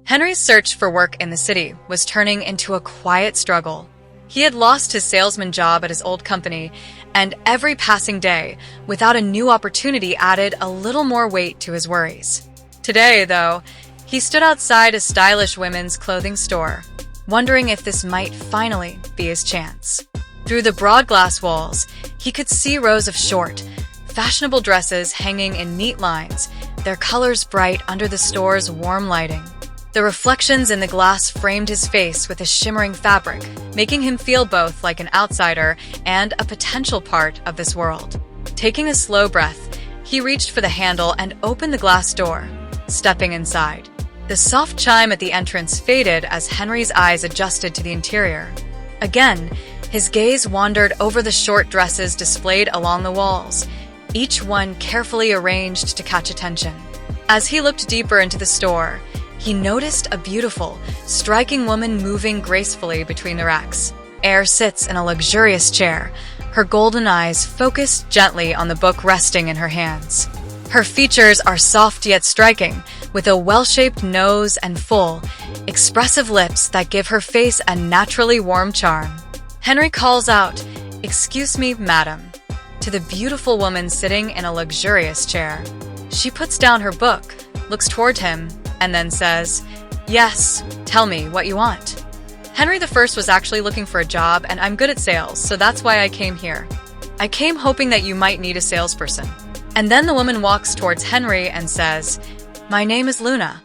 Henry's search for work in the city was turning into a quiet struggle. He had lost his salesman job at his old company, and every passing day, without a new opportunity, added a little more weight to his worries. Today, though, he stood outside a stylish women's clothing store, wondering if this might finally be his chance. Through the broad glass walls, he could see rows of short, fashionable dresses hanging in neat lines, their colors bright under the store's warm lighting. The reflections in the glass framed his face with a shimmering fabric, making him feel both like an outsider and a potential part of this world. Taking a slow breath, he reached for the handle and opened the glass door, stepping inside. The soft chime at the entrance faded as Henry's eyes adjusted to the interior. Again, his gaze wandered over the short dresses displayed along the walls, each one carefully arranged to catch attention. As he looked deeper into the store, he noticed a beautiful, striking woman moving gracefully between the racks. Air sits in a luxurious chair, her golden eyes focused gently on the book resting in her hands. Her features are soft yet striking, with a well-shaped nose and full, expressive lips that give her face a naturally warm charm. Henry calls out, "Excuse me, madam," to the beautiful woman sitting in a luxurious chair. She puts down her book, looks toward him, and then says, "Yes, tell me what you want." Henry I was actually looking for a job, and I'm good at sales, so that's why I came here. I came hoping that you might need a salesperson. And then the woman walks towards Henry and says, "My name is Luna.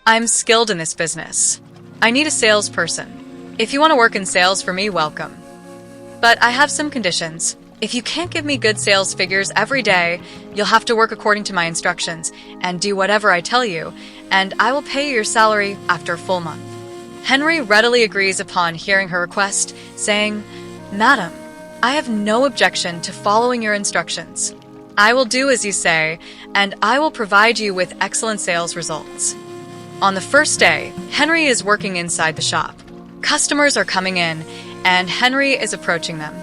I'm skilled in this business. I need a salesperson. If you want to work in sales for me, welcome. But I have some conditions. If you can't give me good sales figures every day, you'll have to work according to my instructions and do whatever I tell you, and I will pay your salary after a full month." Henry readily agrees upon hearing her request, saying, "Madam, I have no objection to following your instructions. I will do as you say, and I will provide you with excellent sales results." On the first day, Henry is working inside the shop. Customers are coming in, and Henry is approaching them.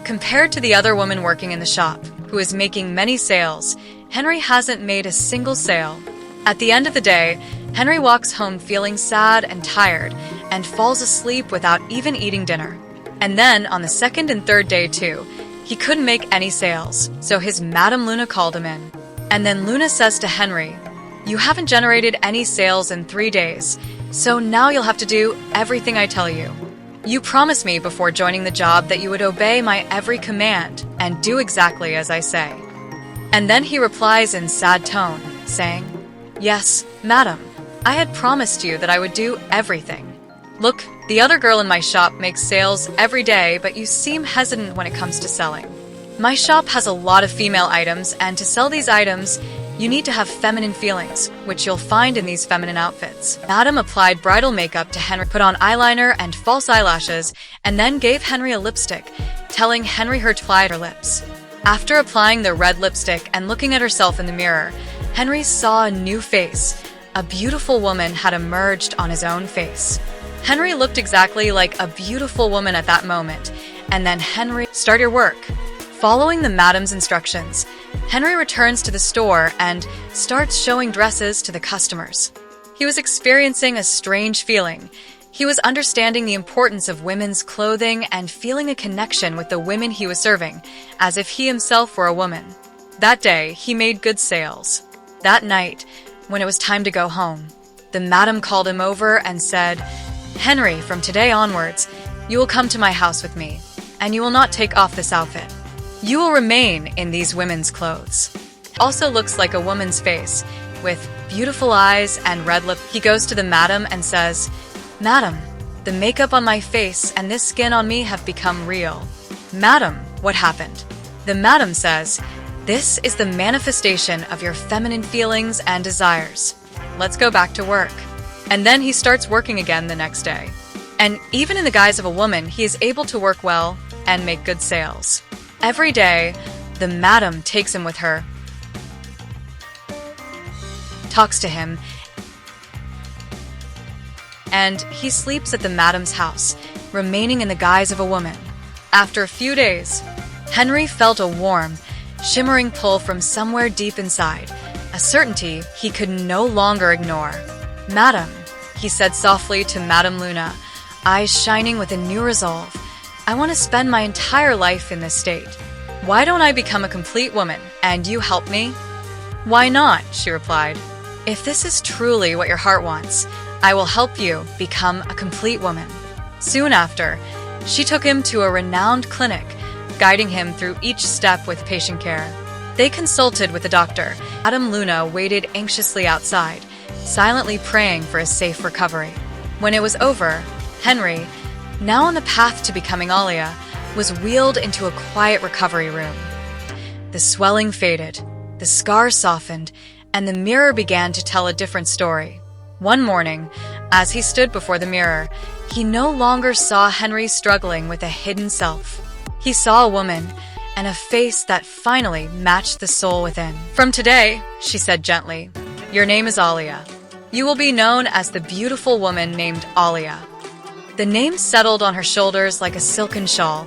Compared to the other woman working in the shop, who is making many sales, Henry hasn't made a single sale. At the end of the day, Henry walks home feeling sad and tired and falls asleep without even eating dinner. And then, on the second and third day too, he couldn't make any sales, so his Madam Luna called him in. And then Luna says to Henry, "You haven't generated any sales in 3 days, so now you'll have to do everything I tell you. You promised me before joining the job that you would obey my every command and do exactly as I say." And then he replies in sad tone, saying, "Yes, madam, I had promised you that I would do everything. Look, the other girl in my shop makes sales every day, but you seem hesitant when it comes to selling. My shop has a lot of female items, and to sell these items, you need to have feminine feelings, which you'll find in these feminine outfits." Madam applied bridal makeup to Henry, put on eyeliner and false eyelashes, and then gave Henry a lipstick, telling Henry to apply her lips. After applying the red lipstick and looking at herself in the mirror, Henry saw a new face. A beautiful woman had emerged on his own face. Henry looked exactly like a beautiful woman at that moment, and then Henry, "Start your work." Following the madam's instructions, Henry returns to the store and starts showing dresses to the customers. He was experiencing a strange feeling. He was understanding the importance of women's clothing and feeling a connection with the women he was serving, as if he himself were a woman. That day, he made good sales. That night, when it was time to go home, the madam called him over and said, "Henry, from today onwards, you will come to my house with me, and you will not take off this outfit. You will remain in these women's clothes." It also looks like a woman's face, with beautiful eyes and red lips. He goes to the madam and says, "Madam, the makeup on my face and this skin on me have become real." "Madam, what happened?" The madam says, "This is the manifestation of your feminine feelings and desires. Let's go back to work." And then he starts working again the next day. And even in the guise of a woman, he is able to work well and make good sales. Every day, the madam takes him with her, talks to him, and he sleeps at the madam's house, remaining in the guise of a woman. After a few days, Henry felt a warm, shimmering pull from somewhere deep inside, a certainty he could no longer ignore. "Madam," he said softly to Madame Luna, eyes shining with a new resolve. I want to spend my entire life in this state. Why don't I become a complete woman, and you help me? Why not, she replied. If this is truly what your heart wants, I will help you become a complete woman. Soon after, she took him to a renowned clinic, guiding him through each step with patient care. They consulted with the doctor. Madame Luna waited anxiously outside, silently praying for a safe recovery. When it was over, Henry, now on the path to becoming Alia, was wheeled into a quiet recovery room. The swelling faded, the scars softened, and the mirror began to tell a different story. One morning, as he stood before the mirror, he no longer saw Henry struggling with a hidden self. He saw a woman, and a face that finally matched the soul within. From today, she said gently, your name is Alia. You will be known as the beautiful woman named Alia. The name settled on her shoulders like a silken shawl.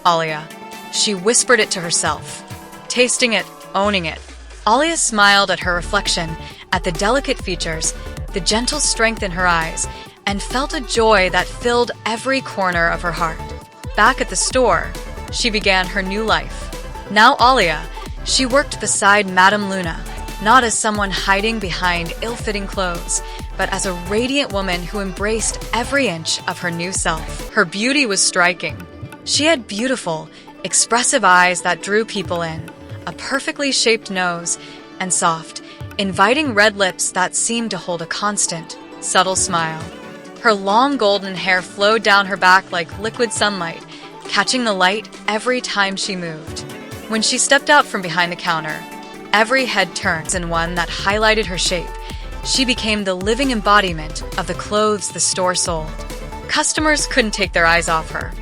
Alia. She whispered it to herself, tasting it, owning it. Alia smiled at her reflection, at the delicate features, the gentle strength in her eyes, and felt a joy that filled every corner of her heart. Back at the store, she began her new life. Now Alia, she worked beside Madame Luna, not as someone hiding behind ill-fitting clothes, but as a radiant woman who embraced every inch of her new self. Her beauty was striking. She had beautiful, expressive eyes that drew people in, a perfectly shaped nose, and soft, inviting red lips that seemed to hold a constant, subtle smile. Her long golden hair flowed down her back like liquid sunlight, catching the light every time she moved. When she stepped out from behind the counter, every head turned in one that highlighted her shape. She became the living embodiment of the clothes the store sold. Customers couldn't take their eyes off her.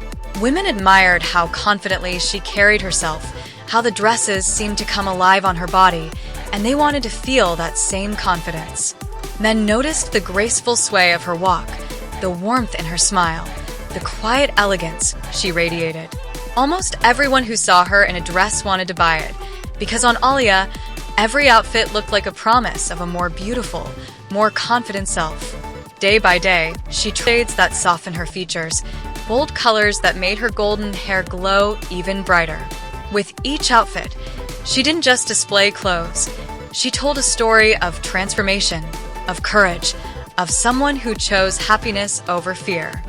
Women admired how confidently she carried herself, how the dresses seemed to come alive on her body, and they wanted to feel that same confidence. Men noticed the graceful sway of her walk, the warmth in her smile, the quiet elegance she radiated. Almost everyone who saw her in a dress wanted to buy it, because on Alia, every outfit looked like a promise of a more beautiful, more confident self. Day by day, she trades that softened her features, bold colors that made her golden hair glow even brighter. With each outfit, she didn't just display clothes. She told a story of transformation, of courage, of someone who chose happiness over fear.